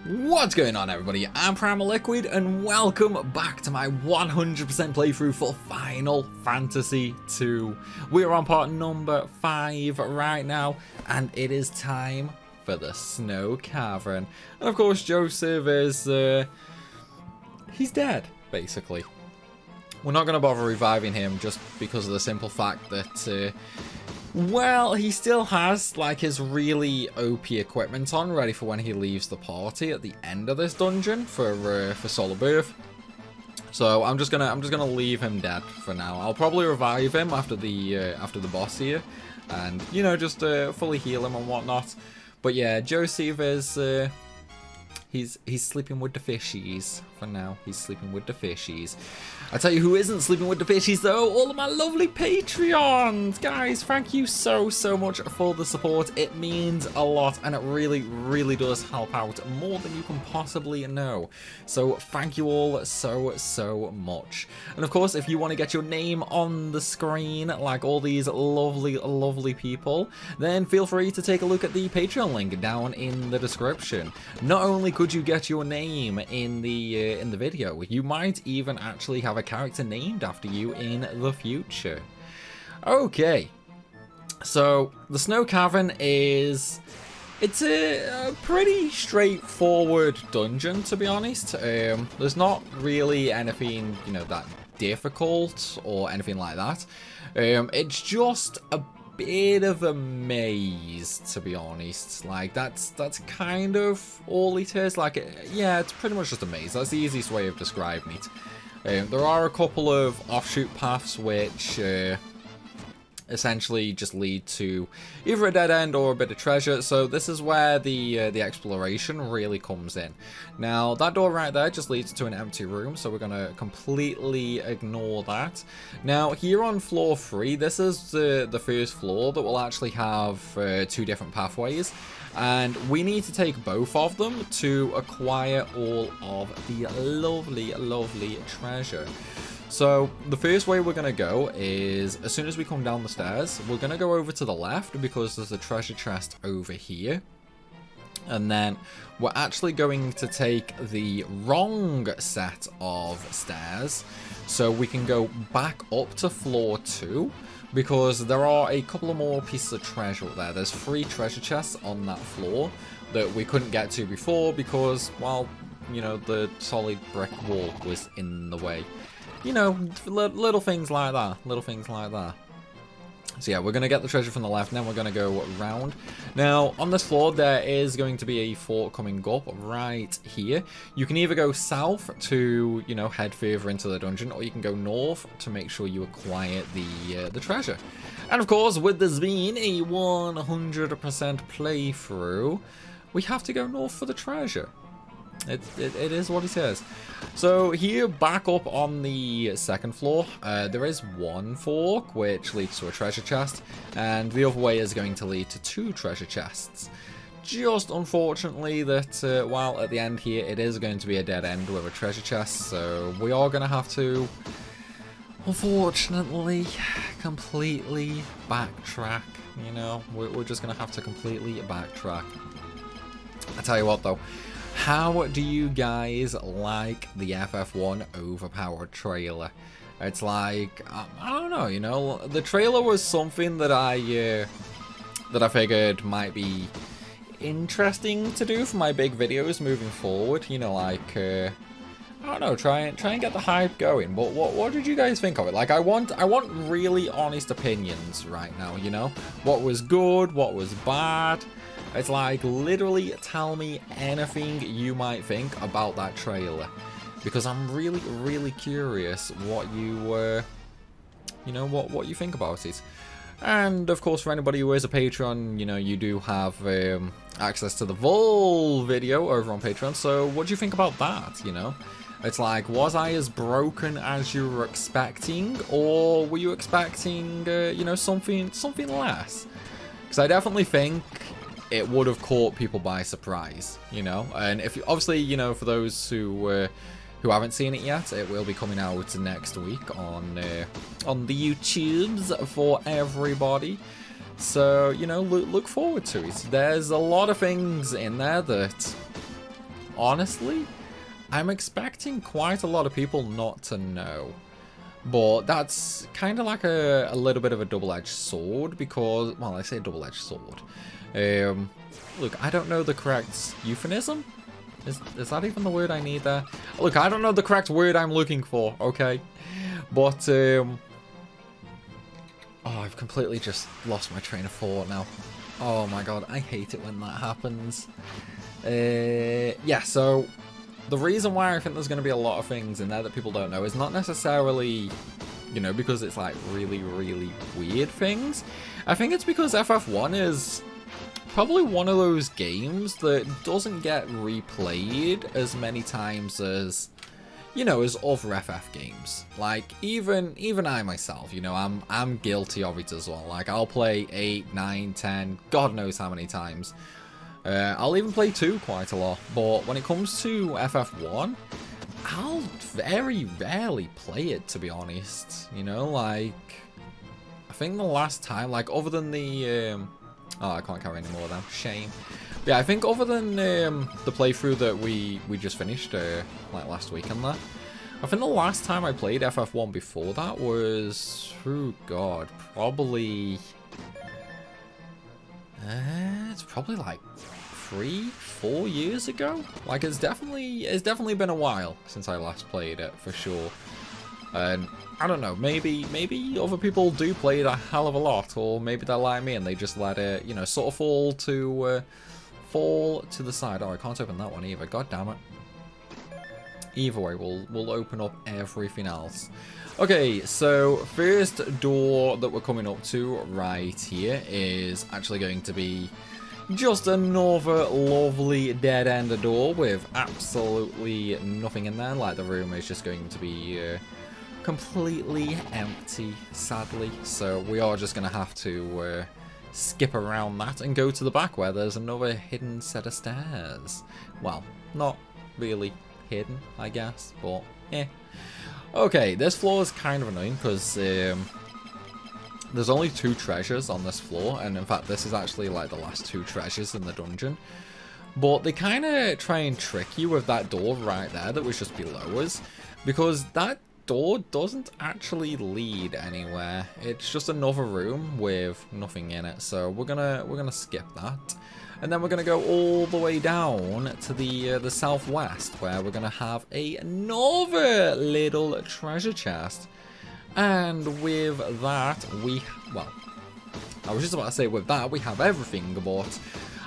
What's going on, everybody? I'm Primalliquid and welcome back to my 100% playthrough for Final Fantasy II. We're on part number 5 right now and it is time for the Snow Cavern. And of course Joseph is, he's dead, basically. We're not going to bother reviving him just because of the simple fact that, well, he still has like his really OP equipment on, ready for when he leaves the party at the end of this dungeon for Solar Birth. So I'm just gonna leave him dead for now. I'll probably revive him after the boss here, and you know, just fully heal him and whatnot. But yeah, Joseph is he's sleeping with the fishies for now. He's sleeping with the fishies. I tell you who isn't sleeping with the fishies though, all of my lovely Patreons. Guys, thank you so much for the support. It means a lot and it really does help out more than you can possibly know. So thank you all so much. And of course, if you want to get your name on the screen like all these lovely people, then feel free to take a look at the Patreon link down in the description. Not only could you get your name in the video, you might even actually have a character named after you in the future. Okay, so the Snow Cavern it's a pretty straightforward dungeon, to be honest. There's not really anything, you know, that difficult or anything like that. It's just a bit of a maze, to be honest. Like that's kind of all it is. Like, yeah, it's pretty much just a maze. That's the easiest way of describing it. There are a couple of offshoot paths which essentially just lead to either a dead end or a bit of treasure. So this is where the exploration really comes in. Now that door right there just leads to an empty room, so we're gonna completely ignore that. Now here on floor 3, this is the first floor that will actually have 2 different pathways, and we need to take both of them to acquire all of the lovely treasure. So the first way we're going to go is, as soon as we come down the stairs, we're going to go over to the left because there's a treasure chest over here. And then we're actually going to take the wrong set of stairs so we can go back up to floor 2, because there are a couple of more pieces of treasure up there. There's 3 treasure chests on that floor that we couldn't get to before because, well, you know, the solid brick wall was in the way. You know, little things like that, So yeah, we're going to get the treasure from the left, and then we're going to go around. Now, on this floor, there is going to be a fort coming up right here. You can either go south to, you know, head further into the dungeon, or you can go north to make sure you acquire the treasure. And of course, with this being a 100% playthrough, we have to go north for the treasure. It is what it is. So here, back up on the second floor, there is one fork which leads to a treasure chest, and the other way is going to lead to 2 treasure chests. Just unfortunately that while at the end here it is going to be a dead end with a treasure chest, so we are going to have to, unfortunately, completely backtrack. You know, we're just going to have to completely backtrack. I tell you what though, how do you guys like the FF1 Overpowered trailer? It's like, I don't know, you know, the trailer was something that I figured might be interesting to do for my big videos moving forward. You know, like, I don't know, try and get the hype going. But what did you guys think of it? Like, I want really honest opinions right now, you know? What was good, what was bad? It's like, literally tell me anything you might think about that trailer, because I'm really curious what you you know, what you think about it. And of course, for anybody who is a Patreon, you know, you do have access to the full video over on Patreon. So what do you think about that? You know, it's like, was I as broken as you were expecting, or were you expecting you know, something less? Because I definitely think it would have caught people by surprise, you know. And if obviously, you know, for those who haven't seen it yet, it will be coming out next week on the YouTubes for everybody. So, you know, look forward to it. There's a lot of things in there that honestly, I'm expecting quite a lot of people not to know. But that's kind of like a little bit of a double-edged sword because, well, I say double-edged sword. Look, I don't know the correct euphemism. Is that even the word I need there? Look, I don't know the correct word I'm looking for, okay? But, oh, I've completely just lost my train of thought now. Oh my god, I hate it when that happens. Yeah, so the reason why I think there's going to be a lot of things in there that people don't know is not necessarily, you know, because it's like really, really weird things. I think it's because FF1 is probably one of those games that doesn't get replayed as many times as, you know, as other FF games. Like, even I myself, you know, I'm guilty of it as well. Like, I'll play 8, 9, 10, God knows how many times. I'll even play 2 quite a lot. But when it comes to FF1, I'll very rarely play it, to be honest. You know, like, I think the last time, like, other than the, oh, I can't carry any more of them. Shame. But yeah, I think other than the playthrough that we just finished, like last weekend there, I think the last time I played FF1 before that was, oh god, probably, it's probably like 3-4 years ago. Like it's definitely been a while since I last played it for sure. And I don't know, maybe other people do play it a hell of a lot, or maybe they're like me and they just let it, you know, sort of fall to the side. Oh, I can't open that one either. God damn it. Either way, we'll open up everything else. Okay, so first door that we're coming up to right here is actually going to be just another lovely dead-end door with absolutely nothing in there. Like the room is just going to be completely empty, sadly. So we are just going to have to skip around that and go to the back where there's another hidden set of stairs. Well, not really hidden, I guess, but eh. Okay, this floor is kind of annoying because there's only 2 treasures on this floor, and in fact this is actually like the last 2 treasures in the dungeon. But they kind of try and trick you with that door right there that was just below us, because that door doesn't actually lead anywhere. It's just another room with nothing in it, so we're gonna skip that. And then we're going to go all the way down to the southwest, where we're going to have another little treasure chest. And with that, well, I was just about to say with that, we have everything, but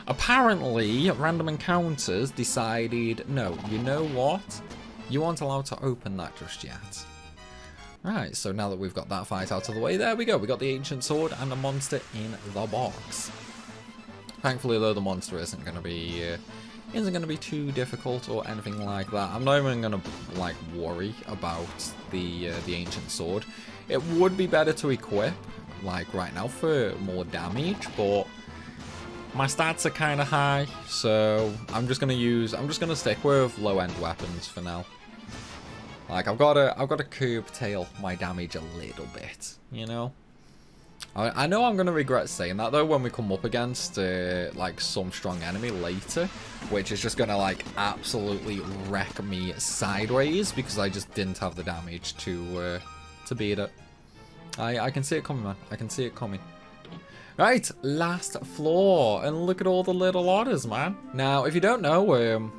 apparently Random Encounters decided, no, you know what? You aren't allowed to open that just yet. Right, so now that we've got that fight out of the way, there we go. We got the Ancient Sword and the monster in the box. Thankfully, though, the monster isn't going to be too difficult or anything like that. I'm not even going to like worry about the Ancient Sword. It would be better to equip like right now for more damage, but my stats are kind of high, so I'm just going to stick with low-end weapons for now. Like I've got to curtail my damage a little bit, you know. I know I'm going to regret saying that, though, when we come up against, like, some strong enemy later, which is just going to, like, absolutely wreck me sideways, because I just didn't have the damage to beat it. I can see it coming, man. I can see it coming. Right, last floor, and look at all the little otters, man. Now, if you don't know,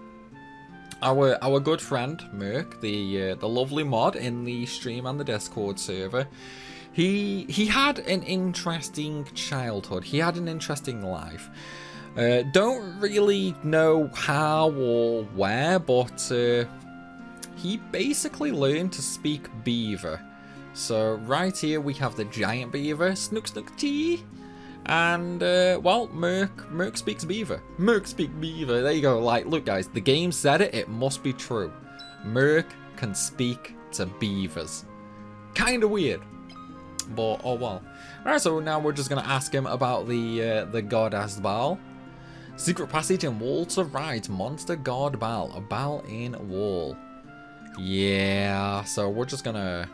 our good friend, Merc, the lovely mod in the stream and the Discord server, He had an interesting childhood. He had an interesting life. Don't really know how or where, but he basically learned to speak Beaver. So right here we have the giant Beaver, Snook-snook tea, and well, Merc speaks Beaver. Merc speaks Beaver. There you go. Like, look, guys, the game said it. It must be true. Merc can speak to beavers. Kind of weird. But oh well. Alright, so now we're just gonna ask him about the god Asbal. Secret passage in wall to right. Monster god Bal. A Bal in wall. Yeah. So we're just gonna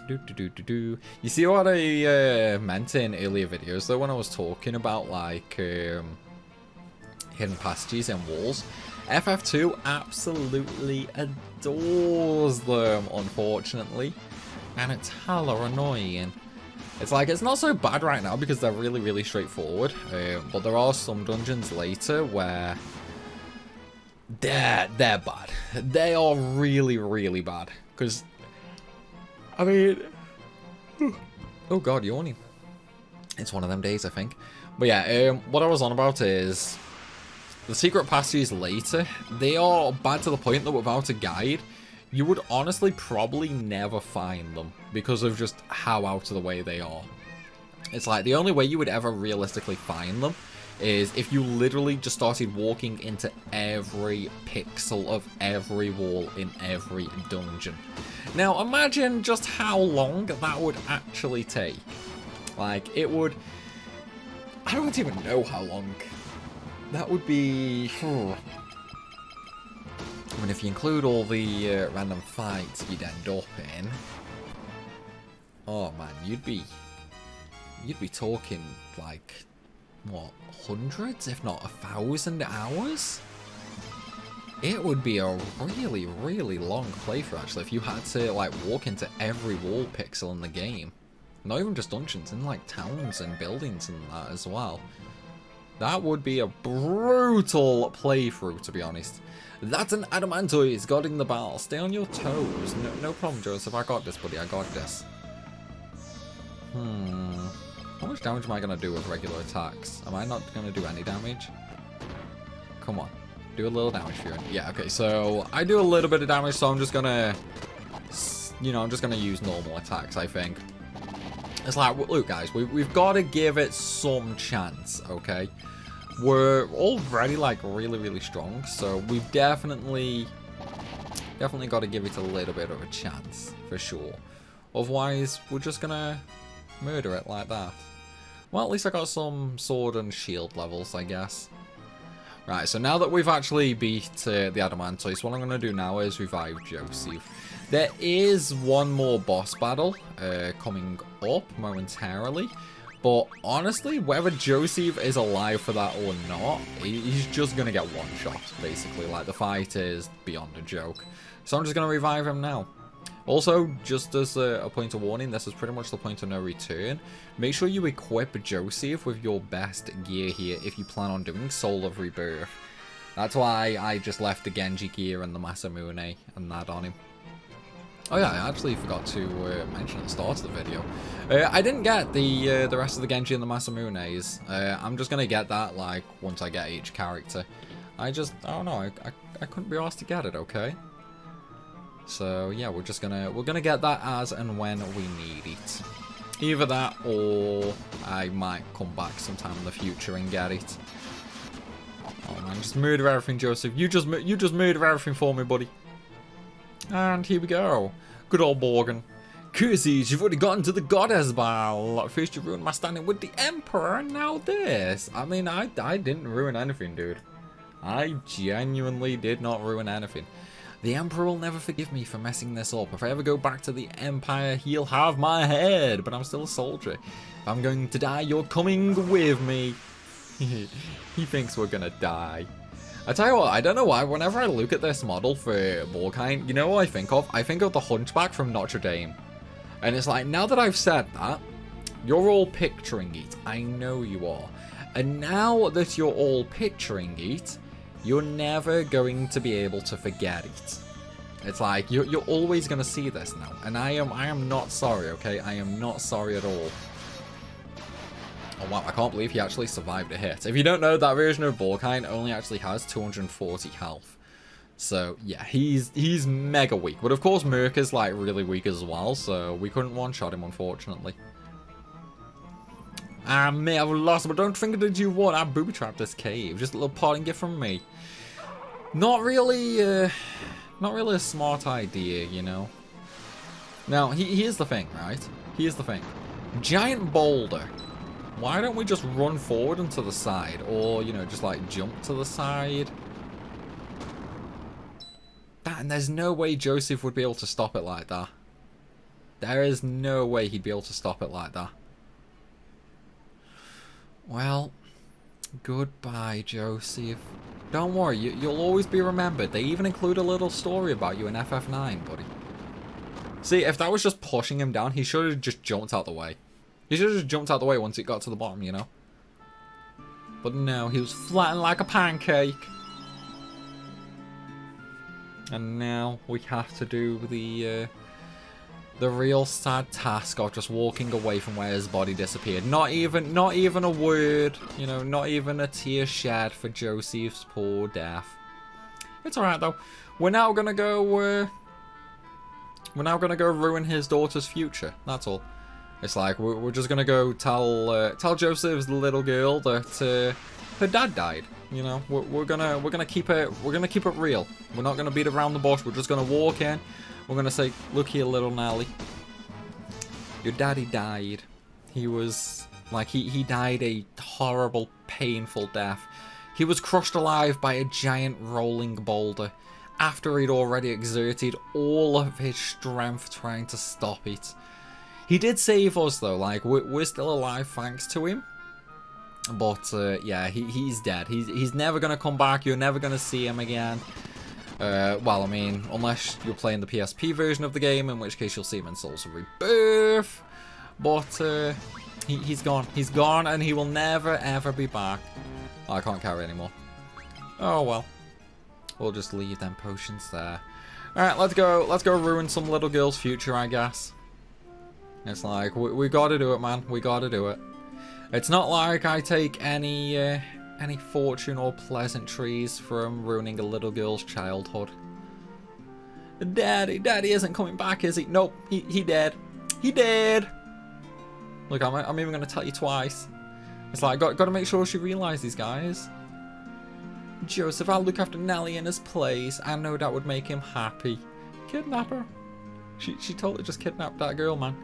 You see what I meant in earlier videos though when I was talking about like hidden passages in walls. FF2 absolutely adores them, unfortunately. And it's hella annoying. It's like, it's not so bad right now because they're really, really straightforward. But there are some dungeons later where they're bad. They are really, really bad. Because, I mean, oh god, yawning. It's one of them days, I think. But yeah, what I was on about is the secret passages later. They are bad to the point that without a guide, you would honestly probably never find them because of just how out of the way they are. It's like the only way you would ever realistically find them is if you literally just started walking into every pixel of every wall in every dungeon. Now imagine just how long that would actually take. Like, it would... I don't even know how long. That would be... I mean, if you include all the random fights you'd end up in... Oh man, you'd be talking, like, what, hundreds, if not 1,000 hours? It would be a really, really long playthrough, actually, if you had to, like, walk into every wall pixel in the game. Not even just dungeons, in, like, towns and buildings and that as well. That would be a brutal playthrough, to be honest. That's an Adamantoise guarding the battle. Stay on your toes. No problem, Joseph. I got this, buddy. I got this. How much damage am I going to do with regular attacks? Am I not going to do any damage? Come on. Do a little damage for you. Yeah, okay. So, I do a little bit of damage, so I'm just going to... You know, I'm just going to use normal attacks, I think. It's like, look, guys. We've got to give it some chance, okay? We're already, like, really, really strong. So, we've definitely got to give it a little bit of a chance, for sure. Otherwise, we're just going to murder it like that. Well, at least I got some sword and shield levels, I guess. Right, so now that we've actually beat the Adamantoise, what I'm going to do now is revive Joseph. There is one more boss battle coming up momentarily. But honestly, whether Joseph is alive for that or not, he's just going to get one shot, basically. Like, the fight is beyond a joke. So I'm just going to revive him now. Also, just as a point of warning, this is pretty much the point of no return. Make sure you equip Joseph with your best gear here if you plan on doing Soul of Rebirth. That's why I just left the Genji gear and the Masamune and that on him. Oh yeah, I actually forgot to mention at the start of the video. I didn't get the rest of the Genji and the Masamunes. I'm just gonna get that like once I get each character. I don't know. I couldn't be asked to get it. Okay. So yeah, we're gonna get that as and when we need it. Either that or I might come back sometime in the future and get it. Oh man, just murder everything, Joseph. You just murder everything for me, buddy. And here we go. Good old Borghen. Curses, you've already gotten to the Goddess Ball. First you ruined my standing with the Emperor, and now this. I mean, I didn't ruin anything, dude. I genuinely did not ruin anything. The Emperor will never forgive me for messing this up. If I ever go back to the Empire, he'll have my head. But I'm still a soldier. If I'm going to die, you're coming with me. He thinks we're gonna die. I tell you what, I don't know why, whenever I look at this model for Borghen, you know what I think of? I think of the Hunchback from Notre Dame. And it's like, now that I've said that, you're all picturing it. I know you are. And now that you're all picturing it, you're never going to be able to forget it. It's like, you're always going to see this now. And I am not sorry, okay? I am not sorry at all. Oh wow, I can't believe he actually survived a hit. If you don't know, that version of Borghen only actually has 240 health. So yeah, he's mega weak. But of course Merc is like really weak as well, so we couldn't one-shot him unfortunately. I may have lost, but don't think that you won. I booby-trapped this cave. Just a little parting gift from me. Not really a smart idea, you know. Now, here's the thing, right? Here's the thing. Giant boulder. Why don't we just run forward and to the side? Or, you know, just like jump to the side? And there's no way Joseph would be able to stop it like that. There is no way he'd be able to stop it like that. Well, Goodbye, Joseph. Don't worry, you'll always be remembered. They even include a little story about you in FF9, buddy. See, if that was just pushing him down, he should have just jumped out the way. He should have just jumped out the way once it got to the bottom, you know? But no, he was flattened like a pancake. And now we have to do the real sad task of just walking away from where his body disappeared. Not even a word, you know, not even a tear shed for Joseph's poor death. It's alright though. We're now gonna go ruin his daughter's future. That's all. It's like we're just gonna go tell Joseph's little girl that her dad died. You know, we're gonna keep it real. We're not gonna beat around the bush. We're just gonna walk in. We're gonna say, look here, little Nelly. Your daddy died. He was like he died a horrible, painful death. He was crushed alive by a giant rolling boulder after he'd already exerted all of his strength trying to stop it. He did save us though. Like we're still alive thanks to him. But yeah, he's dead. He's never gonna come back. You're never gonna see him again. Well, I mean, unless you're playing the PSP version of the game, in which case you'll see him in Souls of Rebirth. But he's gone. He's gone, and he will never ever be back. Oh, I can't carry anymore. Oh well. We'll just leave them potions there. All right, let's go. Let's go ruin some little girl's future, I guess. It's like we gotta do it, man. We gotta do it. It's not like I take any fortune or pleasantries from ruining a little girl's childhood. Daddy isn't coming back, is he? Nope, he dead. He dead. Look, I'm even gonna tell you twice. It's like got to make sure she realizes, guys. Joseph, I'll look after Nelly in his place. I know that would make him happy. Kidnap her. She totally just kidnapped that girl, man.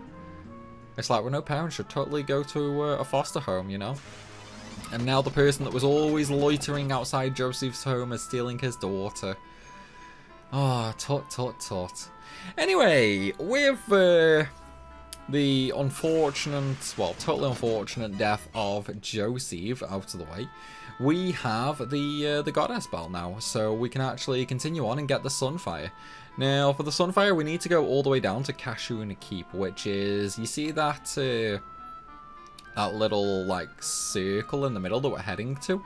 It's like, well, no parent should totally go to a foster home, you know? And now the person that was always loitering outside Joseph's home is stealing his daughter. Oh, tut. Anyway, with the unfortunate, well, totally unfortunate death of Joseph out of the way, we have the Goddess Bell now, so we can actually continue on and get the Sunfire. Now, for the Sunfire, we need to go all the way down to Cashuna Keep, which is, you see that that little, like, circle in the middle that we're heading to?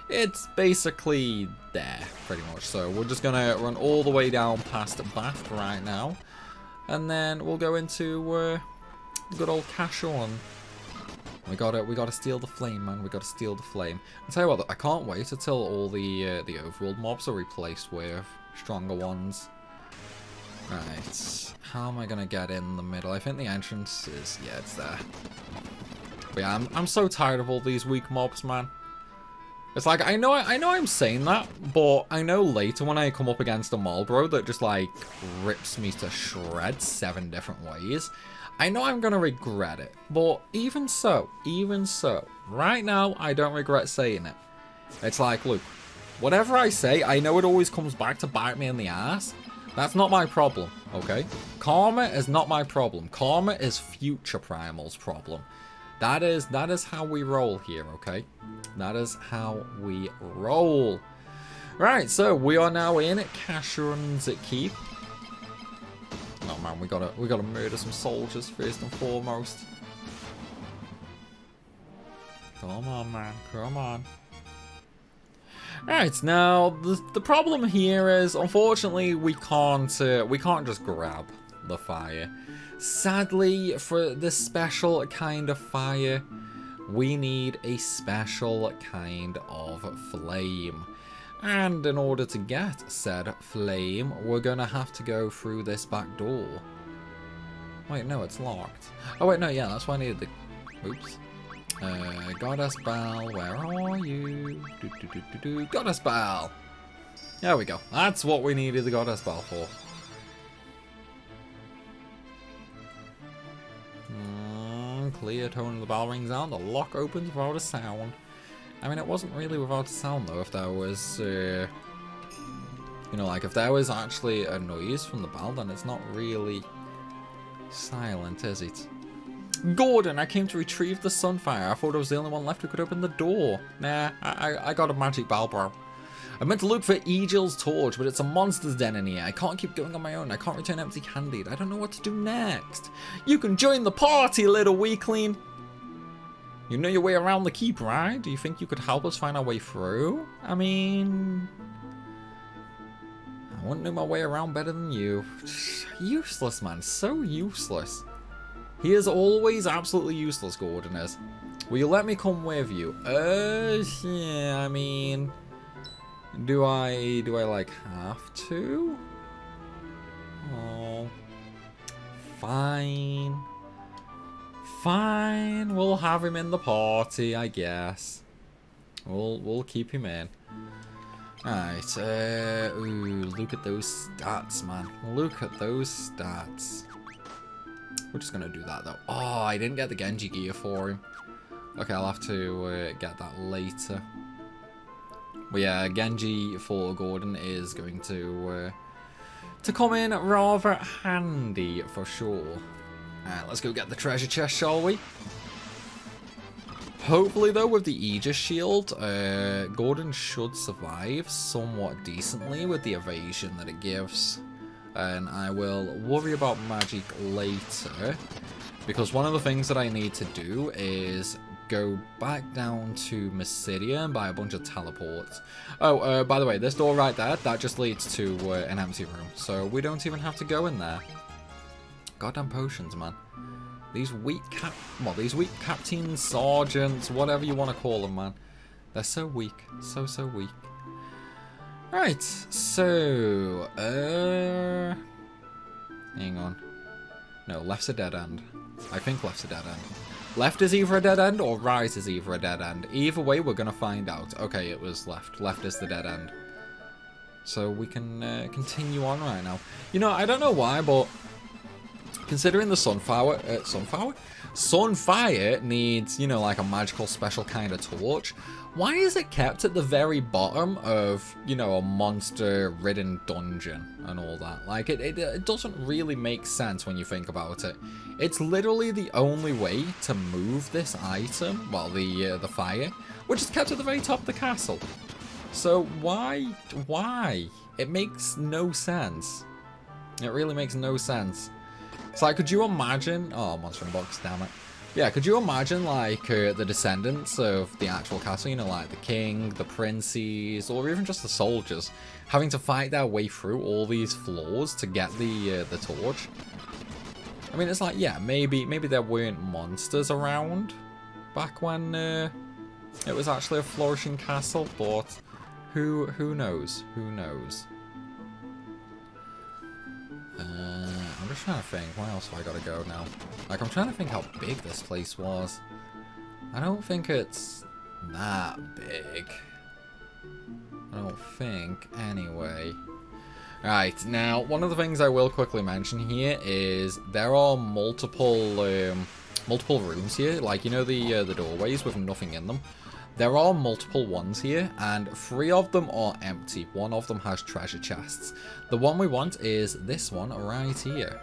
It's basically there, pretty much. So we're just going to run all the way down past Bath right now, and then we'll go into good old Cashun. We gotta steal the flame, man. We gotta steal the flame. I'll tell you what, I can't wait until all the overworld mobs are replaced with stronger ones. Right, how am I gonna get in the middle? I think the entrance is, yeah, it's there. But yeah, I'm so tired of all these weak mobs, man. It's like, I know I'm saying that, but I know later when I come up against a Marlboro that just like rips me to shreds 7 different ways, I know I'm gonna regret it. But even so, right now I don't regret saying it. It's like, look, whatever I say, I know it always comes back to bite me in the ass. That's not my problem, okay? Karma is not my problem. Karma is future Primal's problem. That is how we roll here, okay? That is how we roll. Right, so we are now in at Cashun's Keep. Oh man, we gotta murder some soldiers first and foremost. Come on, man, come on. Right, now the problem here is, unfortunately, we can't just grab the fire. Sadly, for this special kind of fire, we need a special kind of flame. And in order to get said flame, we're gonna have to go through this back door. Wait, no, it's locked. Oh wait, no, yeah, that's why I needed the... Oops. Goddess Bell, where are you? Goddess Bell! There we go. That's what we needed the Goddess Bell for. Clear tone of the bell rings out, the lock opens without a sound. I mean, it wasn't really without a sound though. If there was, you know, like if there was actually a noise from the bell, then it's not really silent, is it? Gordon, I came to retrieve the Sunfire. I thought I was the only one left who could open the door. Nah, I got a magic bell, bro. I meant to look for Egil's torch, but it's a monster's den in here. I can't keep going on my own. I can't return empty-handed. I don't know what to do next. You can join the party, little weakling. You know your way around the keep, right? Do you think you could help us find our way through? I mean, I wouldn't know my way around better than you. Useless, man. So useless. He is always absolutely useless, Gordon is. Will you let me come with you? Yeah, I mean, do I like have to? Oh, fine. Fine, we'll have him in the party, I guess. We'll keep him in. Alright, ooh, look at those stats, man. Look at those stats. We're just gonna do that, though. Oh, I didn't get the Genji gear for him. Okay, I'll have to get that later. But yeah, Genji for Gordon is going to come in rather handy, for sure. Alright, let's go get the treasure chest, shall we? Hopefully, though, with the Aegis shield, Gordon should survive somewhat decently with the evasion that it gives. And I will worry about magic later, because one of the things that I need to do is go back down to Mysidia and buy a bunch of teleports. Oh, by the way, this door right there, that just leads to an empty room, so we don't even have to go in there. Goddamn potions, man. These weak captains, sergeants, whatever you want to call them, man. They're so weak. So weak. Right, so, hang on. No, left's a dead end. I think left's a dead end. Left is either a dead end or right is either a dead end. Either way, we're going to find out. Okay, it was left. Left is the dead end. So we can continue on right now. You know, I don't know why, but considering the Sunfire needs, you know, like a magical special kind of torch, why is it kept at the very bottom of, you know, a monster-ridden dungeon and all that? Like, it doesn't really make sense when you think about it. It's literally the only way to move this item, well, the fire, which is kept at the very top of the castle. So why? It makes no sense. It really makes no sense. It's like, could you imagine... Oh, monster in box, damn it. Yeah, could you imagine, like, the descendants of the actual castle, you know, like the king, the princes, or even just the soldiers, having to fight their way through all these floors to get the torch? I mean, it's like, yeah, maybe there weren't monsters around back when it was actually a flourishing castle, but who knows? Who knows? I'm just trying to think, where else have I got to go now? Like, I'm trying to think how big this place was. I don't think it's that big. I don't think, anyway. Right, now, one of the things I will quickly mention here is there are multiple rooms here. Like, you know the doorways with nothing in them? There are multiple ones here, and 3 of them are empty. 1 of them has treasure chests. The one we want is this one right here.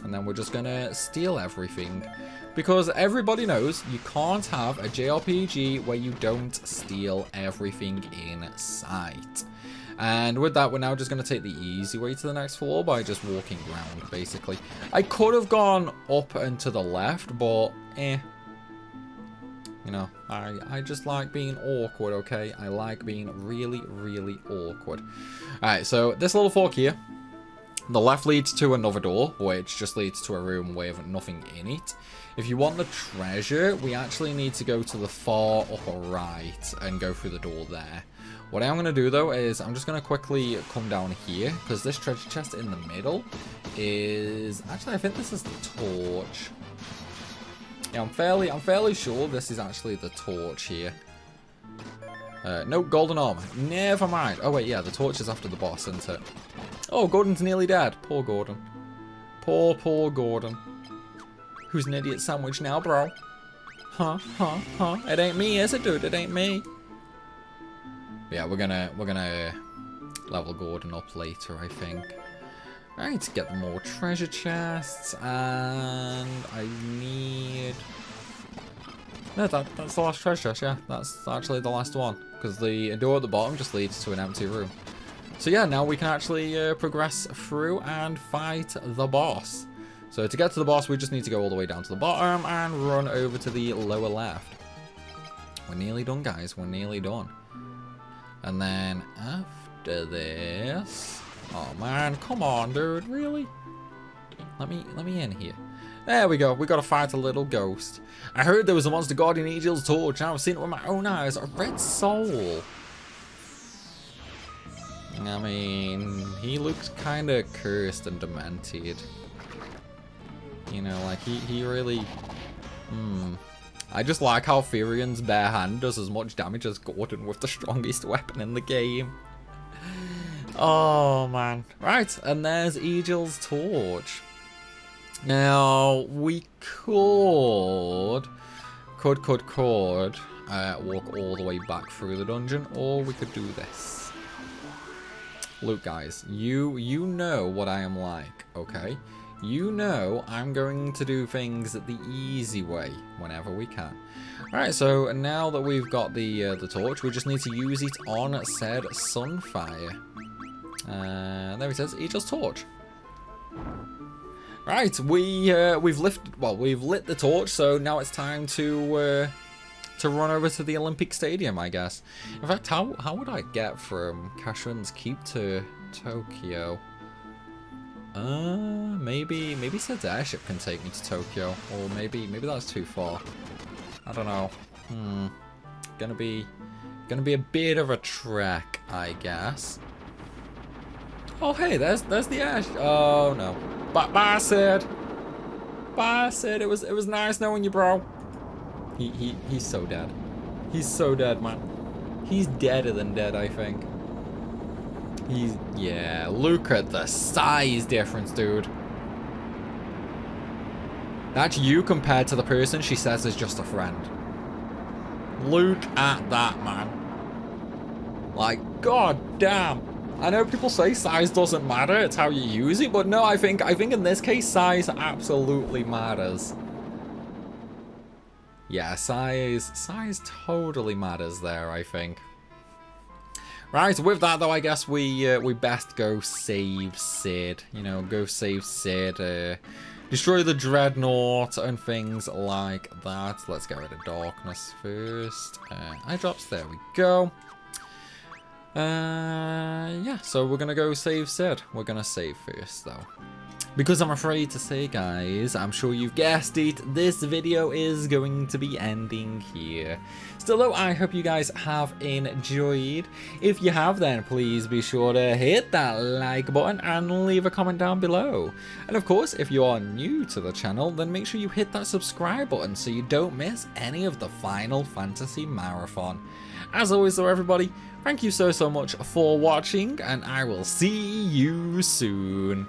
And then we're just going to steal everything. Because everybody knows you can't have a JRPG where you don't steal everything in sight. And with that, we're now just going to take the easy way to the next floor by just walking around, basically. I could have gone up and to the left, but you know, I just like being awkward, okay? I like being really, really awkward. Alright, so this little fork here, the left leads to another door, which just leads to a room with nothing in it. If you want the treasure, we actually need to go to the far upper right and go through the door there. What I'm going to do, though, is I'm just going to quickly come down here, because this treasure chest in the middle is... Actually, I think this is the torch. Yeah, I'm fairly sure this is actually the torch here. No, golden armor. Never mind. Oh, wait, yeah, the torch is after the boss, isn't it? Oh, Gordon's nearly dead. Poor Gordon. Poor Gordon. Who's an idiot sandwich now, bro? Huh? It ain't me, is it, dude? It ain't me. But yeah, we're gonna level Gordon up later, I think. Right, get more treasure chests, and I need... No, that's the last treasure chest, yeah. That's actually the last one, because the door at the bottom just leads to an empty room. So yeah, now we can actually progress through and fight the boss. So to get to the boss, we just need to go all the way down to the bottom and run over to the lower left. We're nearly done, guys. We're nearly done. And then after this... Oh man, come on, dude, really? Let me in here. There we go. We got to fight a little ghost. I heard there was a monster guarding Egil's torch, and I've seen it with my own eyes. A red soul. I mean, he looks kind of cursed and demented. You know, like he really. I just like how Firian's bare hand does as much damage as Gordon with the strongest weapon in the game. Oh man. Right, and there's Egil's torch. Now we could walk all the way back through the dungeon, or we could do this. Look guys, you know what I am like, okay? You know I'm going to do things the easy way whenever we can. Alright, so now that we've got the torch, we just need to use it on said Sunfire. There it says Egil's torch. Right, we've lit the torch, so now it's time to run over to the Olympic Stadium, I guess. In fact, how would I get from Kashin's Keep to Tokyo? Maybe said airship can take me to Tokyo, or maybe that's too far. I don't know. Gonna be a bit of a trek, I guess. Oh hey, there's the ash. Oh no. Bye Sid. Bye Sid. It was nice knowing you, bro. He's so dead. He's so dead, man. He's deader than dead, I think. Yeah, look at the size difference, dude. That's you compared to the person she says is just a friend. Look at that, man. Like, god damn. I know people say size doesn't matter, it's how you use it, but no, I think in this case size absolutely matters. Yeah, size totally matters there, I think. Right, with that though, I guess we best go save Sid. You know, go save Sid, destroy the Dreadnought and things like that. Let's get rid of darkness first. Eye drops, there we go. Yeah, so we're gonna go save Sid. We're gonna save first though. Because I'm afraid to say, guys, I'm sure you've guessed it, this video is going to be ending here. Still though, I hope you guys have enjoyed. If you have, then please be sure to hit that like button and leave a comment down below. And of course, if you are new to the channel, then make sure you hit that subscribe button so you don't miss any of the Final Fantasy Marathon. As always though, everybody, thank you so much for watching, and I will see you soon.